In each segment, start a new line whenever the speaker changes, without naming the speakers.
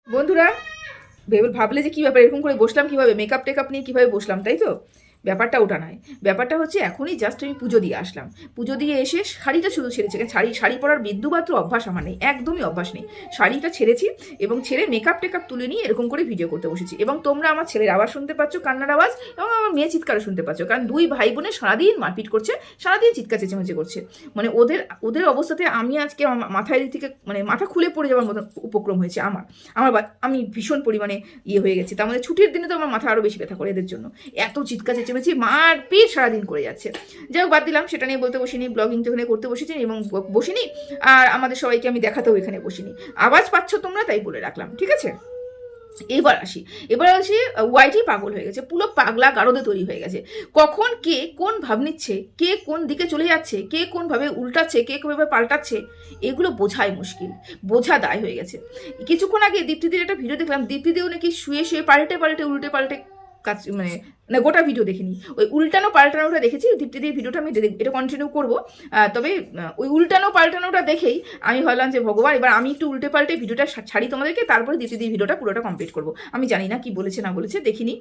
বন্ধুরা ভাবলে যে কী ব্যাপার এরকম করে বসলাম কীভাবে, মেকআপ টেকআপ নিয়ে কীভাবে বসলাম, তাই তো? ব্যাপারটা ওটা নয়। ব্যাপারটা হচ্ছে এখনই জাস্ট আমি পুজো দিয়ে আসলাম। পুজো দিয়ে এসে শাড়িটা শুধু ছেড়েছি, শাড়ি পরার বিন্দুমাত্র অভ্যাস আমার নেই, একদমই অভ্যাস নেই। শাড়িটা ছেড়েছি এবং ছেড়ে মেকআপ টেকআপ তুলে নিয়ে এরকম করে ভিডিও করতে বসেছি। এবং তোমরা আমার ছেলের আওয়াজ শুনতে পাচ্ছ, কান্নার আওয়াজ, এবং আমার মেয়ে চিৎকারও শুনতে পাচ্ছ, কারণ দুই ভাই বোনে সারাদিন মারপিট করছে, সারাদিন চিৎকার চেঁচামেচি করছে। মানে ওদের ওদের অবস্থাতে আমি আজকে মাথায় দিক থেকে মানে মাথা খুলে পড়ে যাওয়ার মতো উপক্রম হয়েছে আমার। আমি ভীষণ পরিমাণে হয়ে গেছি। তার মধ্যে ছুটির দিনে তো আমার মাথা আরও বেশি ব্যথা করে এদের জন্য। এত চিৎকার চেঁচেমেচি মারপিট সারাদিন করে যাচ্ছে। যাই হোক, বাদ দিলাম, সেটা নিয়ে বলতে বসিনি। ব্লগিং তো এখানে করতে বসেছি এবং বসিনি, আর আমাদের সবাইকে আমি দেখাতেও এখানে বসিনি। আওয়াজ পাচ্ছ তোমরা, তাই বলে রাখলাম, ঠিক আছে? এবার আসি ওয়াইটি পাগল হয়ে গেছে, পুরো পাগলা গারদে তৈরি হয়ে গেছে। কখন কে কোন ভাব নিচ্ছে, কে কোন দিকে চলে যাচ্ছে, কে কোনভাবে উল্টাচ্ছে, কে কোনভাবে পাল্টাচ্ছে, এগুলো বোঝাই মুশকিল, বোঝা দায় হয়ে গেছে। কিছুক্ষণ আগে দীপ্তিদির একটা ভিডিও দেখলাম, দীপ্তিদিও নাকি শুয়ে শুয়ে পাল্টে পাল্টে উল্টে পাল্টে কাজ, মানে না গোটা ভিডিও দেখিনি, ওই উল্টানো পাল্টানোটা দেখেছি। দীপ্তিদির ভিডিওটা আমি এটা কন্টিনিউ করবো। তবে ওই উল্টানো পাল্টানোটা দেখেই আমি ভাবলাম যে ভগবান, এবার আমি একটু উল্টে পাল্টে ভিডিওটা ছাড়ি তোমাদেরকে, তারপরে দীপ্তিদির ভিডিওটা পুরোটা কমপ্লিট করবো। আমি জানি না কি বলেছে না বলেছে, দেখিনি,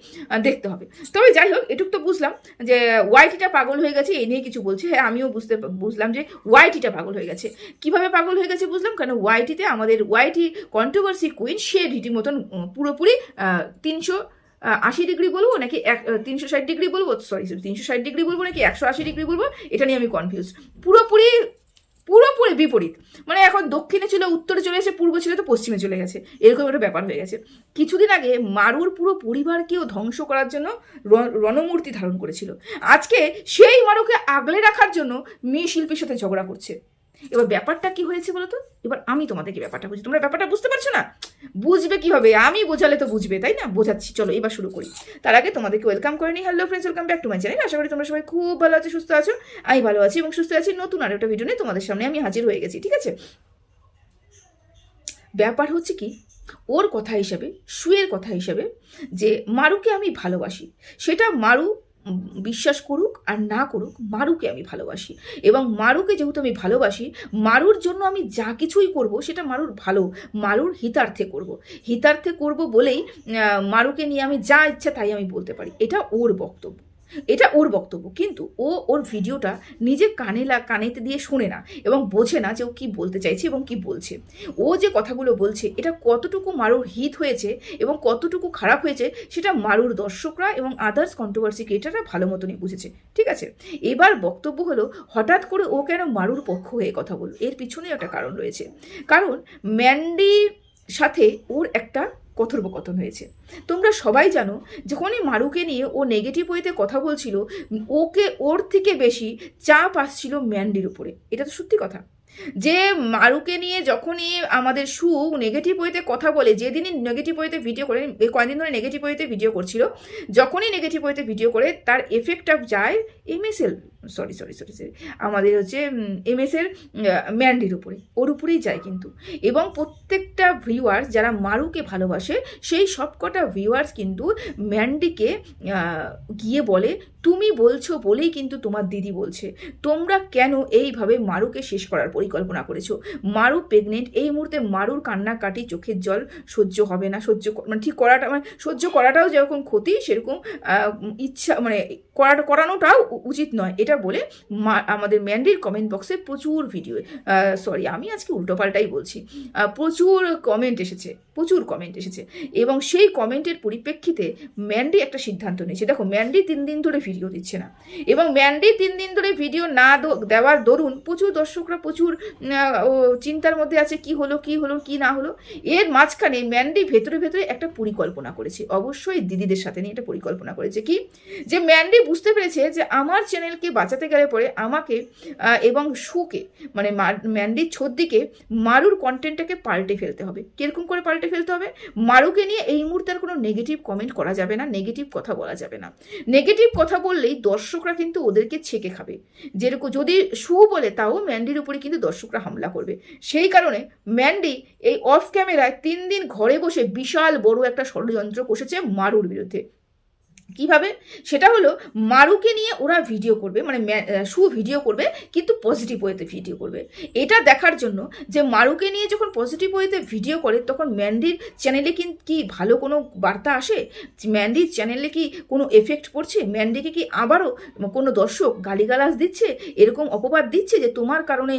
দেখতে হবে। তবে যাই হোক, এটুক তো বুঝলাম যে ওয়াইটিটা পাগল হয়ে গেছে, এই নিয়ে কিছু বলছে। হ্যাঁ, আমিও বুঝলাম যে ওয়াইটিটা পাগল হয়ে গেছে। কিভাবে পাগল হয়ে গেছে বুঝলাম, কারণ ওয়াইটিতে আমাদের ওয়াইটি কন্ট্রোভার্সি কুইন, সে রীতিমতন পুরোপুরি 380 ডিগ্রি বলবো নাকি 360 ডিগ্রি বলবো, সরি 360 ডিগ্রি বলবো নাকি 180 ডিগ্রি বলবো, এটা নিয়ে আমি কনফিউজ। পুরোপুরি পুরোপুরি বিপরীত। মানে এখন দক্ষিণে ছিল, উত্তরে চলে গেছে, পূর্ব ছিল তো পশ্চিমে চলে গেছে, এরকম একটা ব্যাপার হয়ে গেছে। কিছুদিন আগে মারুর পুরো পরিবারকেও ধ্বংস করার জন্য রণমূর্তি ধারণ করেছিল। আজকে সেই মারুকে আগলে রাখার জন্য মেয়ে শিল্পীর সাথে ঝগড়া করছে। এবার ব্যাপারটা কি হয়েছে বলো তো? এবার আমি তোমাদেরকে ব্যাপারটা বুঝি, তোমরা ব্যাপারটা বুঝতে পারছো না? বুঝবে কিভাবে? আমি বোঝালে তো বুঝবে, তাই না? বোঝাচ্ছি, চলো এবার শুরু করি। তার আগে তোমাদেরকে ওয়েলকাম করে নিই। Hello friends, welcome back to my channel. আশা করি তোমরা সবাই খুব ভালো আছো, সুস্থ আছো। আমি ভালো আছি এবং সুস্থ আছি। নতুন আর একটা ভিডিও নিয়ে তোমাদের সামনে আমি হাজির হয়ে গেছি, ঠিক আছে? ব্যাপার হচ্ছে কি, ওর কথা হিসাবে, সুয়ের কথা হিসাবে, যে মারুকে আমি ভালোবাসি, সেটা মারু বিশ্বাস করুক আর না করুক, মারুকে আমি ভালোবাসি। এবং মারুকে যেহেতু আমি ভালোবাসি, মারুর জন্য আমি যা কিছুই করব সেটা মারুর ভালো, মারুর হিতার্থে করব বলেই মারুকে নিয়ে আমি যা ইচ্ছা তাই আমি বলতে পারি। এটা ওর বক্তব্য। কিন্তু ওর ভিডিওটা নিজে কানেতে দিয়ে শোনে না এবং বোঝে না যে ও কী বলতে চাইছে এবং কি বলছে। ও যে কথাগুলো বলছে, এটা কতটুকু মারুর হিত হয়েছে এবং কতটুকু খারাপ হয়েছে, সেটা মারুর দর্শকরা এবং আদার্স কন্ট্রোভার্সি ক্রিয়েটাররা ভালো মতনই বুঝেছে, ঠিক আছে? এবার বক্তব্য হলো, হঠাৎ করে ও কেন মারুর পক্ষ হয়ে কথা বলল? এর পিছনে একটা কারণ রয়েছে। কারণ ম্যান্ডির সাথে ওর একটা কথোপকথন হয়েছে। তোমরা সবাই জানো, যখনই মারুকে নিয়ে ও নেগেটিভ ওয়েতে কথা বলছিল, ওর থেকে বেশি চাপ আসছিল ম্যান্ডির উপরে। এটা তো সত্যি কথা। যে মারুকে নিয়ে যখনই আমাদের নেগেটিভ ওয়েতে কথা বলে, যেদিনই নেগেটিভ ওয়েতে ভিডিও করে, কয়েকদিন ধরে নেগেটিভ ওয়েতে ভিডিও করছিল, যখনই নেগেটিভ ওয়েতে ভিডিও করে তার এফেক্টটা যায় এমএসএল সরি আমাদের হচ্ছে এমএসের ম্যান্ডির উপরে, ওর উপরেই যায় কিন্তু। এবং প্রত্যেকটা ভিউয়ার্স যারা মারুকে ভালোবাসে, সেই সবকটা ভিউয়ার্স কিন্তু ম্যান্ডিকে গিয়ে বলে, তুমি বলছো বলেই কিন্তু তোমার দিদি বলছে, তোমরা কেন এইভাবে মারুকে শেষ করার পরিকল্পনা করেছো? মারু প্রেগনেন্ট, এই মুহূর্তে মারুর কান্নাকাটি, চোখের জল সহ্য হবে না, মানে ঠিক করাটা, মানে সহ্য করাটাও যেরকম ক্ষতি, সেরকম ইচ্ছা মানে করানোটাও উচিত নয়, এটা বলে আমাদের ম্যান্ডির কমেন্ট বক্সে প্রচুর ভিডিও, আমি আজকে উল্টোপাল্টাই বলছি, প্রচুর কমেন্ট এসেছে। এবং সেই কমেন্টের পরিপ্রেক্ষিতে ম্যান্ডি একটা সিদ্ধান্ত নিয়েছে। দেখো, ম্যান্ডি 3 দিন ধরে ভিডিও দিচ্ছে না, এবং ম্যান্ডি 3 দিন ধরে ভিডিও না দেওয়ার দরুন প্রচুর দর্শকরা প্রচুর চিন্তার মধ্যে আছে, কি হলো কি না হলো। এর মাঝখানে ম্যান্ডি ভেতরে একটা পরিকল্পনা করেছে, অবশ্যই দিদিদের সাথে নিয়ে একটা পরিকল্পনা করেছে। কি, যে ম্যান্ডি বুঝতে পেরেছে যে আমার চ্যানেলকে বাঁচাতে গেলে পরে আমাকে এবং সুকে, মানে ম্যান্ডির ছদ্দিকে মারুর কন্টেন্টটাকে পাল্টে ফেলতে হবে। কিরকম করে পাল্টে ফেলতে হবে? মারুকে নিয়ে এই মুহূর্তে আর কোনো নেগেটিভ কমেন্ট করা যাবে না, নেগেটিভ কথা বলা যাবে না। নেগেটিভ কথা বললেই দর্শকরা কিন্তু ওদেরকে ছেঁকে খাবে। যেরকম যদি বলে, তাও ম্যান্ডির উপরে কিন্তু দর্শকরা হামলা করবে। সেই কারণে ম্যান্ডি এই অফ ক্যামেরায় 3 দিন ঘরে বসে বিশাল বড় একটা ষড়যন্ত্র কষেছে মারুর বিরুদ্ধে। কিভাবে? সেটা হলো মারুকে নিয়ে ওরা ভিডিও করবে, মানে শু ভিডিও করবে, কিন্তু পজিটিভ ওয়েতে ভিডিও করবে। এটা দেখার জন্য যে মারুকে নিয়ে যখন পজিটিভ ওয়েতে ভিডিও করে তখন ম্যান্ডির চ্যানেলে কি ভালো কোনো বার্তা আসে? ম্যান্ডির চ্যানেলে কি কোনো এফেক্ট পড়ছে? ম্যান্ডিকে কি আবারও কোনো দর্শক গালিগালাজ দিচ্ছে, এরকম অপবাদ দিচ্ছে যে তোমার কারণে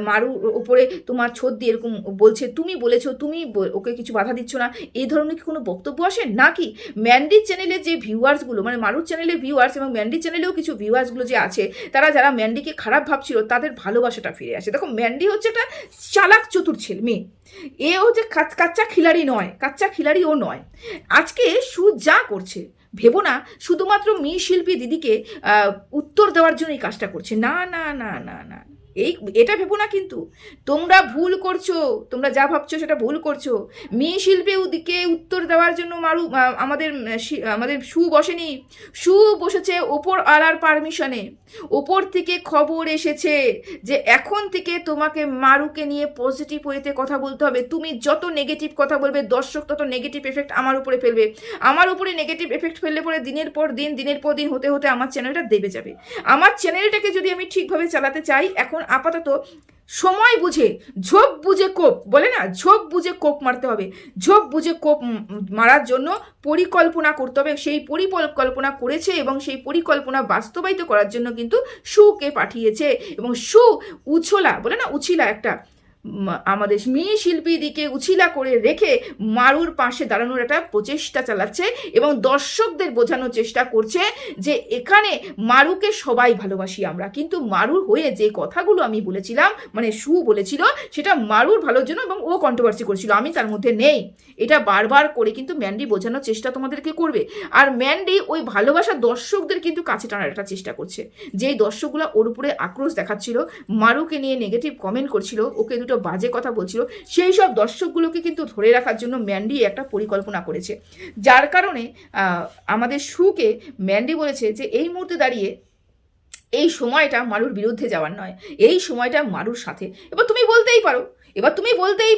মারুর ওপরে তোমার ছোট দিয়ে এরকম বলছে, তুমি বলেছো, তুমি ওকে কিছু বাধা দিচ্ছ না, এই ধরনের কি কোনো বক্তব্য আসে? নাকি ম্যান্ডির চ্যানেলে যে ভিউয়ার্সগুলো, মানে মারুর চ্যানেলে ভিউয়ার্স এবং ম্যান্ডির চ্যানেলেও কিছু ভিউয়ার্সগুলো যে আছে, তারা যারা ম্যান্ডিকে খারাপ ভাবছিল তাদের ভালোবাসাটা ফিরে আসে? দেখো, ম্যান্ডি হচ্ছে একটা চালাক চতুর ছেলে মেয়ে, এ হচ্ছে কাচ্চা খিলাড়ি নয়, কাচ্চা খিলাড়ি ও নয়। আজকে শু যা করছে ভেবো না শুধুমাত্র মেয়ে শিল্পী দিদিকে উত্তর দেওয়ার জন্য এই কাজটা করছে, না না না না না, এটা ভেবো না, কিন্তু তোমরা ভুল করছো, তোমরা যা ভাবছো সেটা ভুল করছো। মেয়ে শিল্পী ওদিকে উত্তর দেওয়ার জন্য আমাদের শু বসেনি, শু বসেছে ওপর আলার পারমিশনে। ওপর থেকে খবর এসেছে যে এখন থেকে তোমাকে মারুকে নিয়ে পজিটিভ ওয়েতে কথা বলতে হবে। তুমি যত নেগেটিভ কথা বলবে দর্শক তত নেগেটিভ এফেক্ট আমার উপরে ফেলবে, আমার উপরে নেগেটিভ এফেক্ট ফেললে পরে দিনের পর দিন হতে হতে আমার চ্যানেলটা দেবে যাবে। আমার চ্যানেলটাকে যদি আমি ঠিকভাবে চালাতে চাই, এখন আপাতত সময় বুঝে, ঝোপ বুঝে কোপ বলে না, ঝোপ বুঝে কোপ মারতে হবে। ঝোপ বুঝে কোপ মারার জন্য পরিকল্পনা করতে হবে। সেই পরিকল্পনা করেছে এবং সেই পরিকল্পনা বাস্তবায়িত করার জন্য কিন্তু শুকে পাঠিয়েছে। এবং শু উছলা বলে না, উছিলা একটা আমাদের মেয়ে শিল্পীদিকে উছিলা করে রেখে মারুর পাশে দাঁড়ানোর একটা প্রচেষ্টা চালাচ্ছে এবং দর্শকদের বোঝানোর চেষ্টা করছে যে এখানে মারুকে সবাই ভালোবাসি আমরা, কিন্তু মারুর হয়ে যে কথাগুলো আমি বলেছিলাম, মানে শু বলেছিল, সেটা মারুর ভালোর জন্য এবং ও কন্ট্রোভার্সি করেছিল, আমি তার মধ্যে নেই। এটা বারবার করে কিন্তু ম্যান্ডি বোঝানোর চেষ্টা তোমাদেরকে করবে। আর ম্যান্ডি ওই ভালোবাসা দর্শকদের কিন্তু কাছে টানার একটা চেষ্টা করছে। যেই দর্শকগুলো ওর উপরে আক্রোশ দেখাচ্ছিল, মারুকে নিয়ে নেগেটিভ কমেন্ট করছিল, ওকে দুটো বাজে কথা বলছিল, সেই সব দর্শকগুলোকে কিন্তু ধরে রাখার জন্য ম্যান্ডি একটা পরিকল্পনা করেছে। যার কারণে আমাদের শুকে ম্যান্ডি বলেছে যে এই মুহূর্তে দাঁড়িয়ে এই সময়টা মারুর বিরুদ্ধে যাওয়ার নয়, এই সময়টা মারুর সাথে। এবার তুমি বলতেই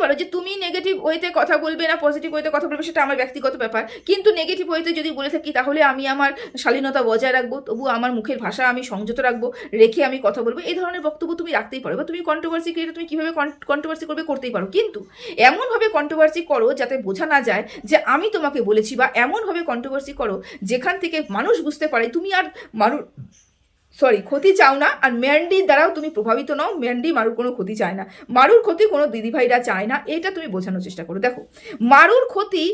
পারো যে তুমি নেগেটিভ ওয়েতে কথা বলবে না পজিটিভ ওয়েতে কথা বলবে, সেটা আমার ব্যক্তিগত ব্যাপার, কিন্তু নেগেটিভ ওয়েতে যদি বলে থাকি তাহলে আমি আমার শালীনতা বজায় রাখবো, তবু আমার মুখের ভাষা আমি সংযত রাখবো, রেখে আমি কথা বলবো, এই ধরনের বক্তব্য তুমি রাখতেই পারো। বা তুমি কন্ট্রোভার্সি ক্রিয়েট, তুমি কীভাবে কন্ট্রোভার্সি করবে করতেই পারো, কিন্তু এমনভাবে কন্ট্রোভার্সি করো যাতে বোঝা না যায় যে আমি তোমাকে বলেছি, বা এমনভাবে কন্ট্রোভার্সি করো যেখান থেকে মানুষ বুঝতে পারে তুমি আর ক্ষতি চাও না, আর ম্যান্ডির দ্বারাও তুমি প্রভাবিত নও। ম্যান্ডি মারুর কোনো ক্ষতি চায় না, মারুর ক্ষতি কোনো দিদিভাইরা চায় না, এটা তুমি বোঝানোর চেষ্টা করো। দেখো, মারুর ক্ষতি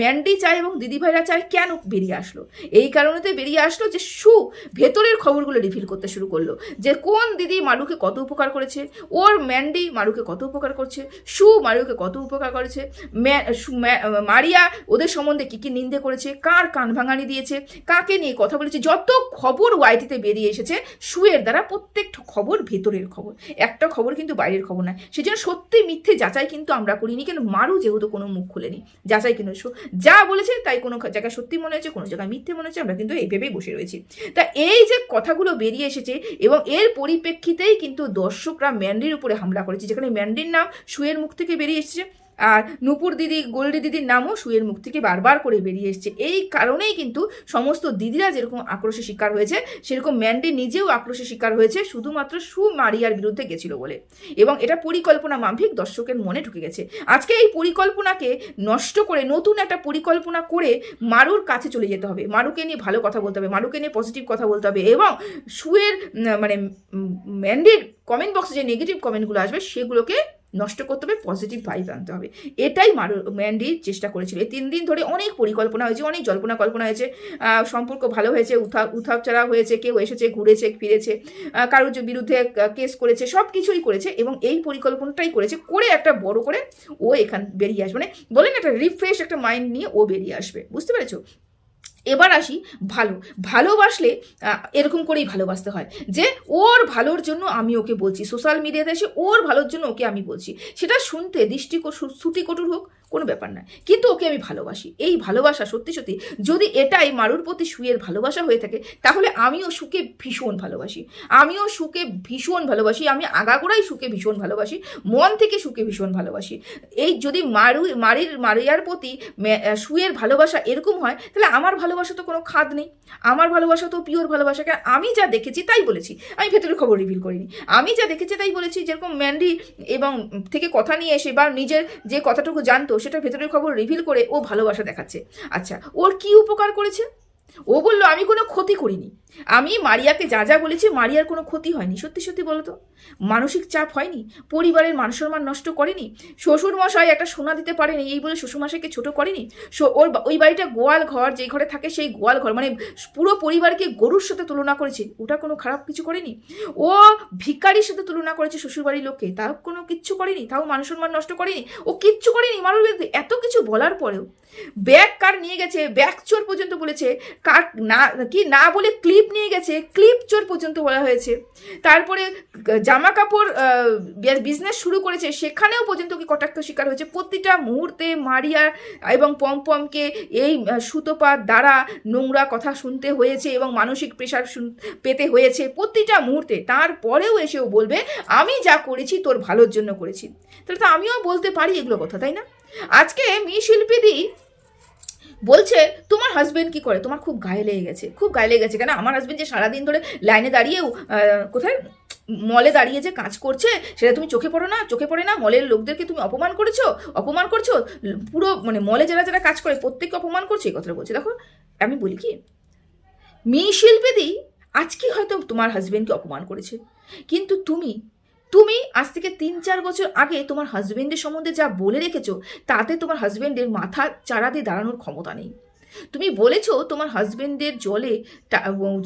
ম্যান্ডি চায় এবং দিদিভাইরা চায়। কেন বেরিয়ে আসলো? এই কারণেতে বেরিয়ে আসলো যে শু ভেতরের খবরগুলো রিভিল করতে শুরু করলো, যে কোন দিদি মারুকে কত উপকার করেছে, ওর ম্যান্ডি মারুকে কত উপকার করছে, শু মারুকে কত উপকার করেছে, মারিয়া ওদের সম্বন্ধে কী কী নিন্দে করেছে, কার কান ভাঙানি দিয়েছে, কাকে নিয়ে কথা বলেছে, যত খবর ওয়াইটিতে বেরিয়ে এসেছে শুয়ের দ্বারা প্রত্যেকটা খবর ভেতরের খবর, একটা খবর কিন্তু বাইরের খবর নয়। সেজন্য সত্যি মিথ্যে যাচাই কিন্তু আমরা করিনি, কেন মারু যেহেতু কোনো মুখ খুলেনি, যাচাই কিন্তু যা বলেছে তাই কোনো জায়গায় সত্যি মনে হয়েছে, কোনো জায়গায় মিথ্যে মনে হচ্ছে, আমরা কিন্তু এই ভেবেই বসে রয়েছি। তা এই যে কথাগুলো বেরিয়ে এসেছে এবং এর পরিপ্রেক্ষিতেই কিন্তু দর্শকরা ম্যান্ডির উপরে হামলা করেছে, যেখানে ম্যান্ডির নাম শুয়ের মুখ থেকে বেরিয়ে এসেছে, আর নূপুর দিদি, গোল্ডি দিদির নামও শুয়ের মুখ থেকে বারবার করে বেরিয়ে এসছে। এই কারণেই কিন্তু সমস্ত দিদিরা যেরকম আক্রোশের শিকার হয়েছে, সেরকম ম্যান্ডি নিজেও আক্রোশের শিকার হয়েছে, শুধুমাত্র শু মারিয়ার বিরুদ্ধে গেছিল বলে। এবং এটা পরিকল্পনা মাফিক দর্শকের মনে ঢুকে গেছে। আজকে এই পরিকল্পনাকে নষ্ট করে নতুন একটা পরিকল্পনা করে মারুর কাছে চলে যেতে হবে, মারুকে নিয়ে ভালো কথা বলতে হবে, মারুকে নিয়ে পজিটিভ কথা বলতে হবে, এবং শুয়ের মানে ম্যান্ডির কমেন্ট বক্সে যে নেগেটিভ কমেন্টগুলো আসবে সেগুলোকে নষ্ট করতে হবে, পজিটিভ ভাইব আনতে হবে। এটাই ম্যান্ডি চেষ্টা করেছিল। এই 3 দিন ধরে অনেক পরিকল্পনা হয়েছে, অনেক জল্পনা কল্পনা হয়েছে, সম্পর্ক ভালো হয়েছে, উথাপ চারা হয়েছে, কেউ এসেছে ঘুরেছে ফিরেছে, কারোর বিরুদ্ধে কেস করেছে, সব কিছুই করেছে এবং এই পরিকল্পনাটাই করেছে, করে একটা বড় করে ও এখান বেরিয়ে আসবে, মানে বলেন একটা রিফ্রেশ একটা মাইন্ড নিয়ে ও বেরিয়ে আসবে। বুঝতে পেরেছো? এবার আসি ভালোবাসলে এরকম করেই ভালোবাসতে হয়, যে ওর ভালোর জন্য আমি ওকে বলছি, সোশ্যাল মিডিয়াতে এসে ওর ভালোর জন্য ওকে আমি বলছি, সেটা শুনতে শ্রুতিকটুর হোক, কোনো ব্যাপার না, কিন্তু ওকে আমি ভালোবাসি। এই ভালোবাসা সত্যি সত্যি যদি এটাই মারুর প্রতি সুয়ের ভালোবাসা হয়ে থাকে, তাহলে আমিও সুকে ভীষণ ভালোবাসি, আমি আগাগোড়াই সুকে ভীষণ ভালোবাসি, মন থেকে সুকে ভীষণ ভালোবাসি। এই যদি মারিয়ার প্রতি সুয়ের ভালোবাসা এরকম হয়, তাহলে আমার ভালোবাসা তো কোনো খাদ নেই, আমার ভালোবাসা তো পিওর ভালোবাসা। কারণ আমি যা দেখেছি তাই বলেছি, আমি ভেতরের খবর রিভিল করিনি, আমি যা দেখেছি তাই বলেছি। যেরকম ম্যান্ডি এবং থেকে কথা নিয়ে এসে বা নিজের যে কথাটুকু জানতো সেটা ভেতরের খবর রিভিল করে ও ভালোবাসা দেখাচ্ছে। আচ্ছা, ওর কি উপকার করেছে? ও বললো আমি কোনো ক্ষতি করিনি, আমি মারিয়াকে যা যা বলেছি মারিয়ার কোনো ক্ষতি হয়নি। সত্যি সত্যি বলো তো, মানসিক চাপ হয়নি, পরিবারের মান সম্মান নষ্ট করেনি, শ্বশুরমশাই একটা সোনা দিতে পারেনি এই বলে শ্বশুরমশাইকে ছোট করেনি, ওর ওই বাড়িটা গোয়াল ঘর, যেই ঘরে থাকে সেই গোয়াল ঘর, মানে পুরো পরিবারকে গরুর সাথে তুলনা করেছে, ওটা কোনো খারাপ কিছু করেনি। ও ভিখারির সাথে তুলনা করেছে শ্বশুরবাড়ির লোককে, তাও কোনো কিচ্ছু করেনি, তাও মান সম্মান নষ্ট করেনি, ও কিচ্ছু করেনি মারুর বিরুদ্ধে। এত কিছু বলার পরেও ব্যাগ কার নিয়ে গেছে, ব্যাগ চোর পর্যন্ত বলেছে, কার না কি না বলে ক্লিপ নিয়ে গেছে, ক্লিপ চোর পর্যন্ত বলা হয়েছে। তারপরে জামা কাপড় বিজনেস শুরু করেছে, সেখানেও পর্যন্ত কি কটাক্ষ শিকার হয়েছে। প্রতিটা মুহূর্তে মারিয়া এবং পমপমকে এই সুতোপাত দ্বারা নোংরা কথা শুনতে হয়েছে এবং মানসিক প্রেশার পেতে হয়েছে প্রতিটা মুহূর্তে। তারপরেও এসেও বলবে আমি যা করেছি তোর ভালোর জন্য করেছি। তাহলে তো আমিও বলতে পারি এগুলো কথা, তাই না? আজকে মি শিল্পীদি বলছে তোমার হাজবেন্ড কি করে, তোমার খুব গায়ে লেগে গেছে, খুব গায়ে লেগে গেছে। কেন আমার হাজবেন্ড যে সারাদিন ধরে লাইনে দাঁড়িয়ে কোথায় মলে দাঁড়িয়ে যে কাজ করছে সেটা তুমি চোখে পড়ে না? মলের লোকদেরকে তুমি অপমান করছো, পুরো মানে মলে যারা যারা কাজ করে প্রত্যেককে অপমান করছে, এই কথাটা বলছে। দেখো আমি বলি কি, মি শিল্পীদি আজকে হয়তো তোমার হাজবেন্ডকে অপমান করেছে, কিন্তু তুমি আজ থেকে 3-4 বছর আগে তোমার হাজবেন্ডের সম্বন্ধে যা বলে রেখেছো, তাতে তোমার হাজবেন্ডের মাথা চারা দিয়ে দাঁড়ানোর ক্ষমতা নেই। তুমি বলেছো তোমার হাজবেন্ডের জলে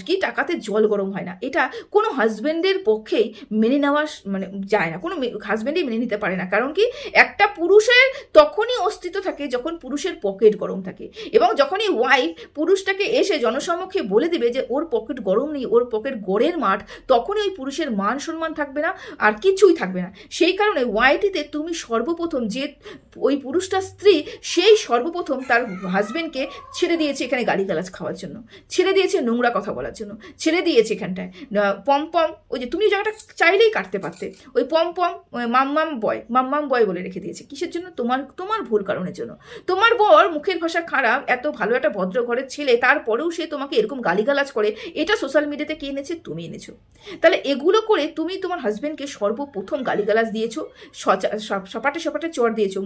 কি টাকাতে জল গরম হয় না, এটা কোনো হাজবেন্ডের পক্ষেই মেনে নেওয়া মানে যায় না, কোনো হাজবেন্ডই মেনে নিতে পারে না। কারণ কি, একটা পুরুষের তখনই অস্তিত্ব থাকে যখন পুরুষের পকেট গরম থাকে, এবং যখনই ওয়াইফ পুরুষটাকে এসে জনসম্মুখে বলে দেবে যে ওর পকেট গরম নেই, ওর পকেট গড়ের মাঠ, তখনই ওই পুরুষের মান সম্মান থাকবে না, আর কিছুই থাকবে না। সেই কারণে ওয়াইটিতে তুমি সর্বপ্রথম যে ওই পুরুষটার স্ত্রী, সেই সর্বপ্রথম তার হাজবেন্ডকে ছেড়ে দিয়েছে এখানে গালিগালাজ খাওয়ার জন্য, ছেড়ে দিয়েছে নোংরা কথা বলার জন্য, ছেড়ে দিয়েছে এখানটায় পমপম, ওই যে তুমি জায়গাটা চাইলেই কাটতে পারতে, ওই পমপম মাম্মাম বয় বলে রেখে দিয়েছে। কিসের জন্য? তোমার ভুল কারণের জন্য। তোমার বর মুখের ভাষা খারাপ, এত ভালো একটা ভদ্র ঘরের ছেলে, তারপরেও সে তোমাকে এরকম গালিগালাজ করে, এটা সোশ্যাল মিডিয়াতে কে এনেছে? তুমি এনেছো। তাহলে এগুলো করে তুমি তোমার হাজবেন্ডকে সর্বপ্রথম গালিগালাজ দিয়েছো, সপাটে চড় দিয়েছো,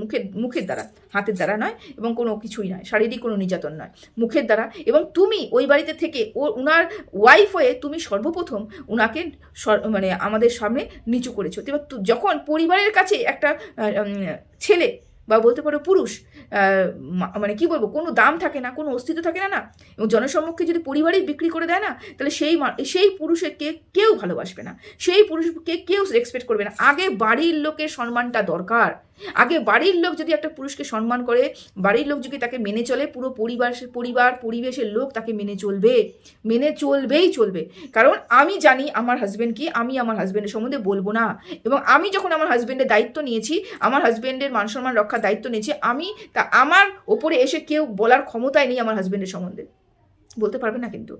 মুখের দ্বারা, হাতের দ্বারা নয়, এবং কোনো কিছুই নয়, শারীরিক কোনো নির্যাতন নয়, মুখের দ্বারা। এবং তুমি ওই বাড়িতে থেকে উনার ওয়াইফ হয়ে তুমি সর্বপ্রথম উনাকে মানে আমাদের সামনে নিচু করেছো। এবার যখন পরিবারের কাছে একটা ছেলে বা বলতে পারো পুরুষ মানে কি বলবো, কোনো দাম থাকে না, কোনো অস্তিত্ব থাকে না, এবং জনসম্মুখে যদি পরিবারই বিক্রি করে দেয় না, তাহলে সেই পুরুষকে কেউ ভালোবাসবে না, সেই পুরুষকে কেউ রেসপেক্ট করবে না। আগে বাড়ির লোকের সম্মানটা দরকার। আগে বাড়ির লোক যদি একটা পুরুষকে সম্মান করে, বাড়ির লোক যদি তাকে মেনে চলে, পুরো পরিবেশের লোক তাকে মেনে চলবে। কারণ আমি জানি আমার হাজবেন্ড কি, আমি আমার হাজবেন্ডের সম্বন্ধে বলবো না। এবং আমি যখন আমার হাজবেন্ডের দায়িত্ব নিয়েছি, আমার হাজবেন্ডের মান সম্মান রক্ষার দায়িত্ব নিয়েছি, আমার ওপরে এসে কেউ বলার ক্ষমতাই নেই আমার হাজবেন্ডের সম্বন্ধে, বলতে পারবে না। কিন্তু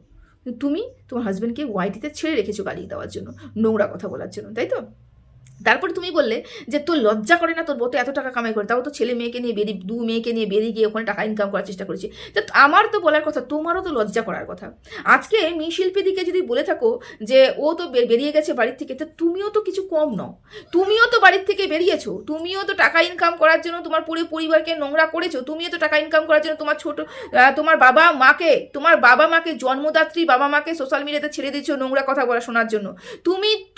তুমি তোমার হাজবেন্ডকে ওয়াইটিতে ছেড়ে রেখেছো গালি দেওয়ার জন্য, নোংরা কথা বলার জন্য, তাই তো? তারপরে তুমি বললে যে তোর লজ্জা করে না, তোর বউ তো এত টাকা কামাই করে, তাও তো দু মেয়েকে নিয়ে বেরিয়ে গিয়ে ওখানে টাকা ইনকাম করার চেষ্টা করেছি। তো আমার তো বলার কথা, তোমারও তো লজ্জা করার কথা। আজকে মি শিল্পীদিকে যদি বলে থাকো যে ও তো বেরিয়ে গেছে বাড়ির থেকে, তো তুমিও তো কিছু কম নও, তুমিও তো বাড়ির থেকে বেরিয়েছো, তুমিও তো টাকা ইনকাম করার জন্য তোমার পুরো পরিবারকে নোংরা করেছো, তুমিও তো টাকা ইনকাম করার জন্য তোমার বাবা মাকে জন্মদাত্রী বাবা মাকে সোশ্যাল মিডিয়াতে ছেড়ে দিয়েছো নোংরা কথা বলা শোনার জন্য।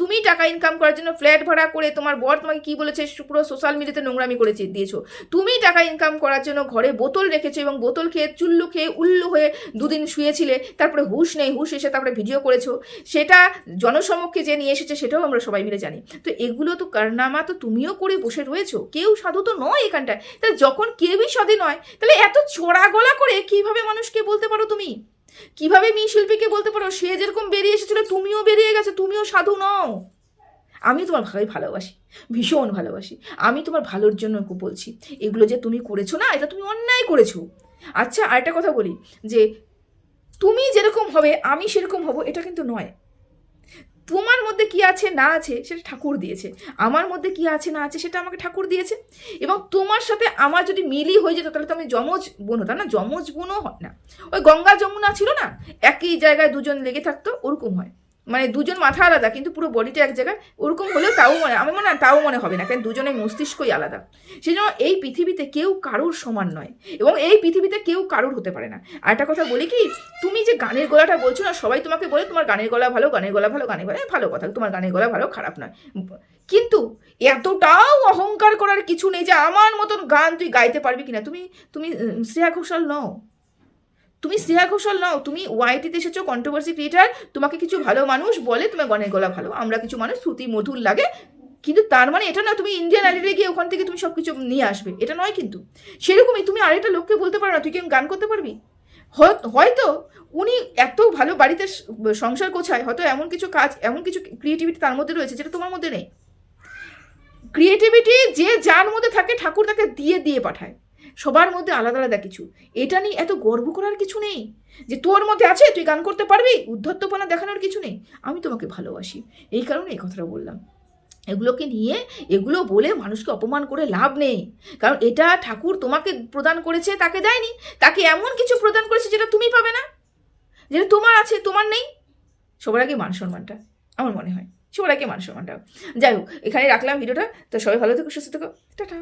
তুমি টাকা ইনকাম করার জন্য ফ্ল্যাট ভাড়া করে, তোমার বর তোমাকে কি বলেছে পুরো সোশ্যাল মিডিয়াতে নোংরামি করে দিয়েছো। তুমি টাকা ইনকাম করার জন্য ঘরে বোতল রেখেছো, এবং বোতল খেয়ে চুল্লু খেয়ে উল্লু হয়ে দুদিন শুয়েছিলে, তারপরে হুশ এসে তারপরে ভিডিও করেছো, সেটা জনসমক্ষে যে নিয়ে এসেছে সেটাও আমরা সবাই মিলে জানি। তো এগুলো তো কারনামা তো তুমিও করে বসে রয়েছো, কেউ সাধু তো নয় এখানটায়। তাহলে যখন কেউই সাধু নয়, তাহলে এত চড়া গলা করে কিভাবে মানুষকে বলতে পারো? তুমি কিভাবে মি শিল্পীকে বলতে পারো সে যেরকম বেরিয়ে এসেছিল তুমিও বেরিয়ে গেছো, তুমিও সাধু নও? আমি তোমার ভালোবাসি, ভীষণ ভালোবাসি। আমি তোমার ভালোর জন্য বলছি, এগুলো যে তুমি করেছো না, এটা তুমি অন্যায় করেছো। আচ্ছা, আরেকটা কথা বলি, যে তুমি যেরকম হবে আমি সেরকম হব, এটা কিন্তু নয়। তোমার মধ্যে কি আছে না আছে সেটা ঠাকুর দিয়েছে, আমার মধ্যে কি আছে না আছে সেটা আমাকে ঠাকুর দিয়েছে। এবং তোমার সাথে আমার যদি মিলই হয়ে যেত তাহলে তো আমি যমজ বোন হতাম না, যমজ বোনও হয় না। ওই গঙ্গা যমুনা ছিল না, একই জায়গায় দুজন লেগে থাকতো, ওরকম হয়। মানে দুজন মাথা আলাদা কিন্তু পুরো বডিটা এক জায়গায়, ওরকম হলেও তাও আমার মনে হয় তাও মনে হবে না, কারণ দুজনের মস্তিষ্কই আলাদা। সেই জন্য এই পৃথিবীতে কেউ কারোর সমান নয়, এবং এই পৃথিবীতে কেউ কারোর হতে পারে না। আর একটা কথা বলি কি, তুমি যে গানের গলাটা বলছো না, সবাই তোমাকে বলে তোমার গানের গলা ভালো, গানের গলা ভালো, গানের গলা ভালো কথা, তোমার গানের গলা ভালো, খারাপ নয়, কিন্তু এতটাও অহংকার করার কিছু নেই যে আমার মতন গান তুই গাইতে পারবি কিনা। তুমি তুমি শ্রেয়া ঘোষাল নও, তুমি শ্রেয়া ঘোষাল নও, তুমি ওয়াইটিতে এসেছো কন্ট্রোভার্সি ক্রিয়েটার, তোমাকে কিছু ভালো মানুষ বলে তোমার গানের গলা ভালো, আমরা কিছু মানুষ শ্রুতি মধুর লাগে, কিন্তু তার মানে এটা না তুমি ইন্ডিয়ান আইডলে গিয়ে ওখান থেকে তুমি সব কিছু নিয়ে আসবে, এটা নয়। কিন্তু সেরকমই তুমি আরেকটা লোককে বলতে পারো না তুই কেমন গান করতে পারবি। হয়তো উনি এত ভালো বাড়িতে সংসার গোছায়, হয়তো এমন কিছু কাজ, এমন কিছু ক্রিয়েটিভিটি তার মধ্যে রয়েছে যেটা তোমার মধ্যে নেই। ক্রিয়েটিভিটি যে যার মধ্যে থাকে ঠাকুর তাকে দিয়ে দিয়ে পাঠায়, সবার মধ্যে আলাদা আলাদা কিছু। এটা নিয়ে এত গর্ব করার কিছু নেই যে তোর মধ্যে আছে তুই গান করতে পারবি, উদ্ধত্তপনা দেখানোর কিছু নেই। আমি তোমাকে ভালোবাসি, এই কারণে এই কথাটা বললাম। এগুলোকে নিয়ে, এগুলো বলে মানুষকে অপমান করে লাভ নেই, কারণ এটা ঠাকুর তোমাকে প্রদান করেছে, তাকে দেয়নি। তাকে এমন কিছু প্রদান করেছে যেটা তুমি পাবে না, যেটা তোমার আছে তোমার নেই। সবার আগে মান সম্মানটা, আমার মনে হয় সবার আগে মান সম্মানটা। যাই হোক, এখানে রাখলাম ভিডিওটা। তো সবাই ভালো থেকো, সুস্থ থেকো, টাটা।